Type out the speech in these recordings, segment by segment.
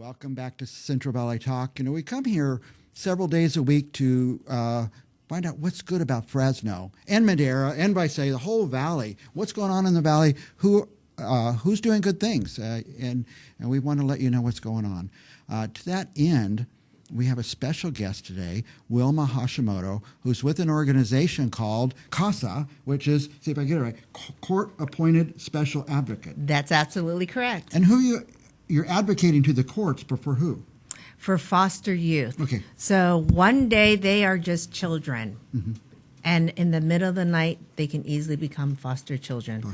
Welcome back to Central Valley Talk. We come here several days a week to find out what's good about Fresno and Madera and the whole valley. What's going on in the valley? Who's doing good things? And we want to let you know what's going on. To that end, we have a special guest today, Wilma Hashimoto, who's with an organization called Casa, which is, see if I get it right, Court-Appointed Special Advocate. That's absolutely correct. And you're advocating to the courts, but for who? For foster youth. Okay. So one day they are just children. Mm-hmm. And in the middle of the night, they can easily become foster children.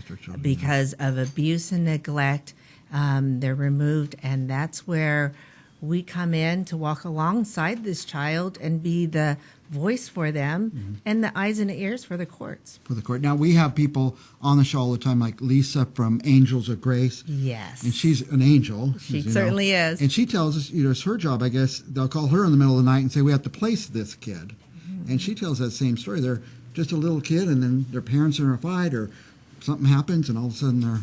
Because of abuse and neglect. They're removed, and that's where we come in to walk alongside this child and be the voice for them and the eyes and the ears for the courts. For the court. Now, we have people on the show all the time, like Lisa from Angels of Grace. Yes. And she's an angel. She certainly is. And she tells us, it's her job, I guess, they'll call her in the middle of the night and say, we have to place this kid. Mm-hmm. And she tells that same story. They're just a little kid, and then their parents are in a fight, or something happens, and all of a sudden they're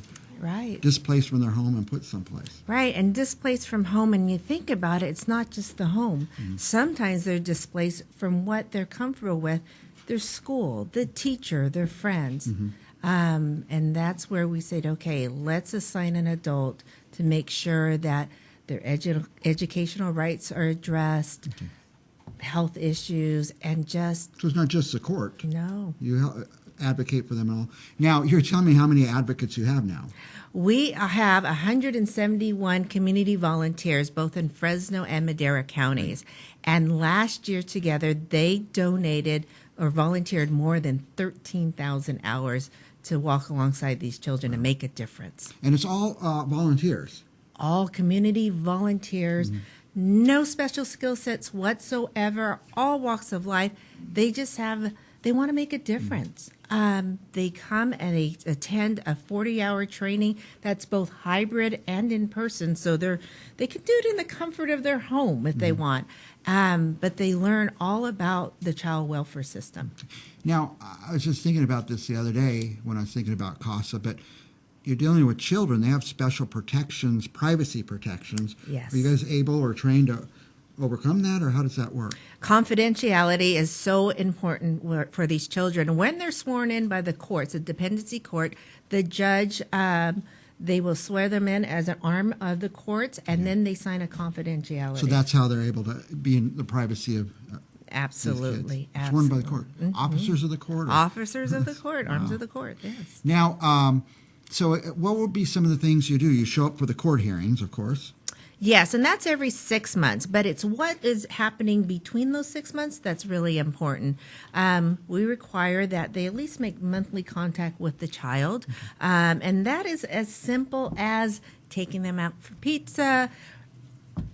displaced from their home and put someplace. Right, and displaced from home, and you think about it, it's not just the home. Mm-hmm. Sometimes they're displaced from what they're comfortable with, their school, the teacher, their friends. Mm-hmm. And that's where we said, okay, let's assign an adult to make sure that their educational rights are addressed, health issues, and just... So it's not just the court. No. You advocate for them all. Now, you're telling me how many advocates you have now. We have 171 community volunteers, both in Fresno and Madera counties. And last year together, they donated or volunteered more than 13,000 hours to walk alongside these children and make a difference. And it's all volunteers? All community volunteers. Mm-hmm. No special skill sets whatsoever, all walks of life. They want to make a difference. They come and they attend a 40-hour training that's both hybrid and in person, so they can do it in the comfort of their home if they want. But they learn all about the child welfare system. Now, I was just thinking about this the other day when I was thinking about CASA, but you're dealing with children. They have special protections, privacy protections. Yes. Are you guys able or trained to overcome that, or how does that work? Confidentiality is so important for these children. When they're sworn in by the courts, the dependency court, the judge, they will swear them in as an arm of the courts, and then they sign a confidentiality. So that's how they're able to be in the privacy of Absolutely. Sworn by the court. Mm-hmm. Officers of the court? Officers of the court, arms of the court, yes. Now, so what would be some of the things you do? You show up for the court hearings, of course. Yes, and that's every 6 months, but it's what is happening between those 6 months that's really important. We require that they at least make monthly contact with the child, and that is as simple as taking them out for pizza,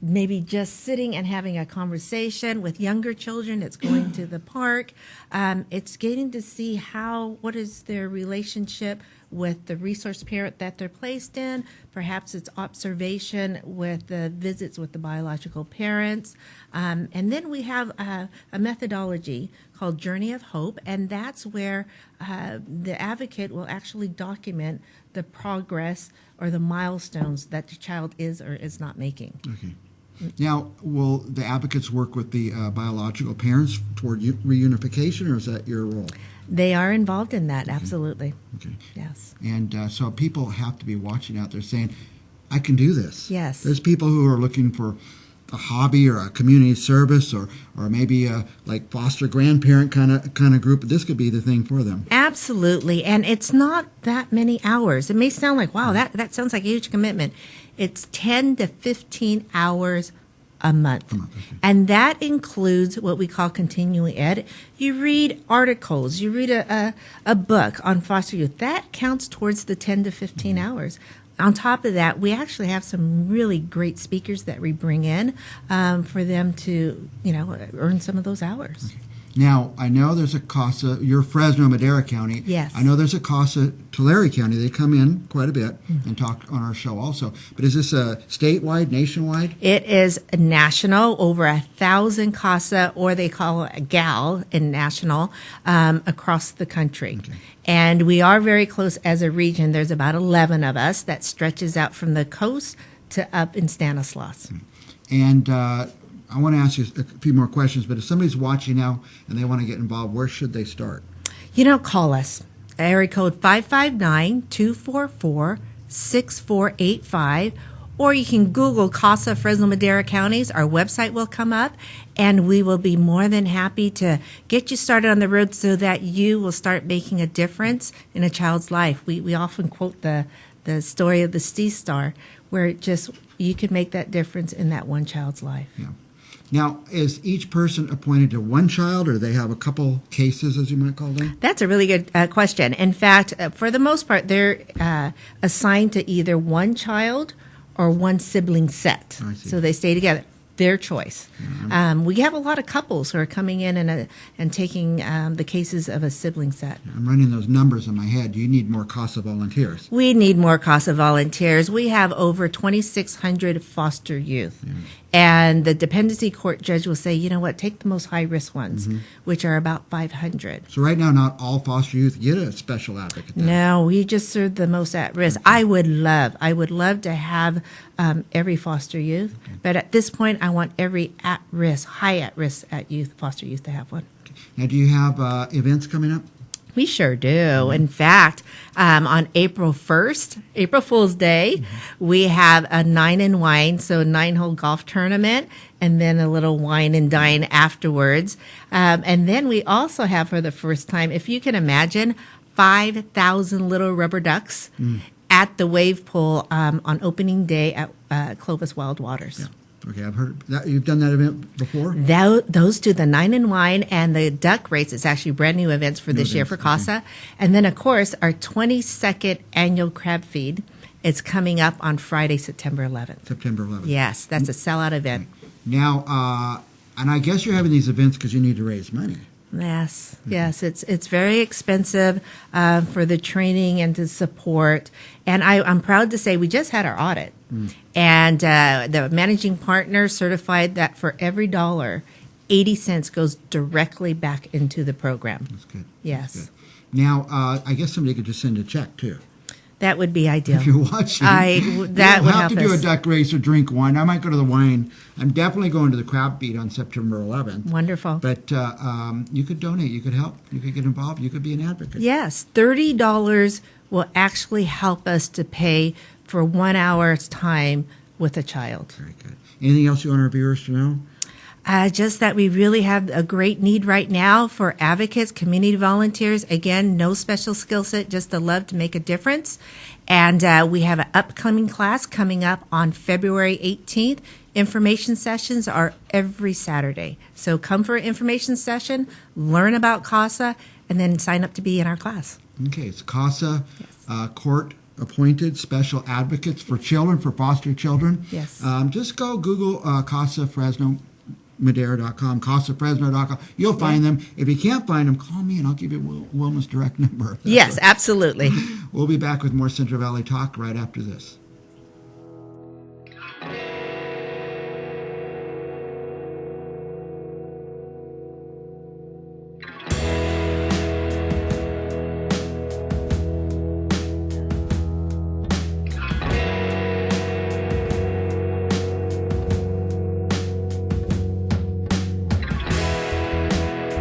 maybe just sitting and having a conversation. With younger children, it's going to the park. It's getting to see what is their relationship with the resource parent that they're placed in. Perhaps it's observation with the visits with the biological parents. And then we have a methodology called Journey of Hope, and that's where the advocate will actually document the progress or the milestones that the child is or is not making. Okay. Now, will the advocates work with the biological parents toward reunification, or is that your role? They are involved in that, absolutely. Okay. Yes. And so people have to be watching out there saying, I can do this. Yes. There's people who are looking for a hobby or a community service or maybe a like foster grandparent kind of group. This could be the thing for them. Absolutely. And it's not that many hours. It may sound like, wow, that sounds like a huge commitment. It's 10 to 15 hours a month. Okay. And that includes what we call continuing ed. You read articles, you read a book on foster youth. That counts towards the 10 to 15 hours. On top of that, we actually have some really great speakers that we bring in for them to, earn some of those hours. Okay. Now, I know there's a CASA, you're Fresno, Madera County. Yes. I know there's a CASA, Tulare County. They come in quite a bit and talk on our show also. But is this statewide, nationwide? It is national, over 1,000 CASA, or they call it a GAL in national, across the country. Okay. And we are very close as a region. There's about 11 of us that stretches out from the coast to up in Stanislaus. And I want to ask you a few more questions, but if somebody's watching now and they want to get involved, where should they start? Call us. Area code 559-244-6485. Or you can Google Casa, Fresno, Madera counties. Our website will come up, and we will be more than happy to get you started on the road so that you will start making a difference in a child's life. We often quote the story of the Sea Star, where you could make that difference in that one child's life. Yeah. Now, is each person appointed to one child, or do they have a couple cases, as you might call them? That's a really good question. In fact, for the most part, they're assigned to either one child or one sibling set. I see. So they stay together. Their choice. We have a lot of couples who are coming in and taking the cases of a sibling set. I'm running those numbers in my head. You need more CASA volunteers. We need more CASA volunteers. We have over 2,600 foster youth. Yeah. And the dependency court judge will say, you know what, take the most high-risk ones, which are about 500. So right now, not all foster youth get a special advocate. No, we just serve the most at risk. I would love to have every foster youth, but at this point, I want every at-risk, high at-risk foster youth to have one. Now, do you have events coming up? We sure do. In fact, on April 1st, April Fool's Day, we have a 9 and Wine, so a 9-hole golf tournament, and then a little wine and dine afterwards. And then we also have, for the first time, if you can imagine, 5,000 little rubber ducks at the wave pool on opening day at Clovis Wild Waters. Yeah. Okay, I've heard that. You've done that event before? Those two, the 9 and Wine and the duck race, it's actually brand new events for this year for CASA. Okay. And then, of course, our 22nd annual crab feed. It's coming up on Friday, September 11th. September 11th. Yes, that's a sellout event. Okay. Now, and I guess you're having these events because you need to raise money. Yes, yes, it's very expensive for the training and the support. And I'm proud to say we just had our audit. And the managing partner certified that for every dollar, 80 cents goes directly back into the program. That's good. Yes. That's good. Now, I guess somebody could just send a check, too. That would be ideal. If you're watching, that would help us. have to do a duck race or drink wine. I might go to the wine. I'm definitely going to the crab feed on September 11th. Wonderful. But you could donate. You could help. You could get involved. You could be an advocate. Yes, $30 will actually help us to pay for 1 hour's time with a child. Very good. Anything else you want our viewers to know? Just that we really have a great need right now for advocates, community volunteers. Again, no special skill set, just the love to make a difference. And we have an upcoming class coming up on February 18th. Information sessions are every Saturday. So come for an information session, learn about CASA, and then sign up to be in our class. Okay, it's CASA, court-appointed special advocates for children, for foster children. Yes. Just go Google CASA Fresno. Madera.com, CasaFresno.com. You'll find them. If you can't find them, call me and I'll give you Wilma's direct number. Yes, absolutely. We'll be back with more Central Valley Talk right after this.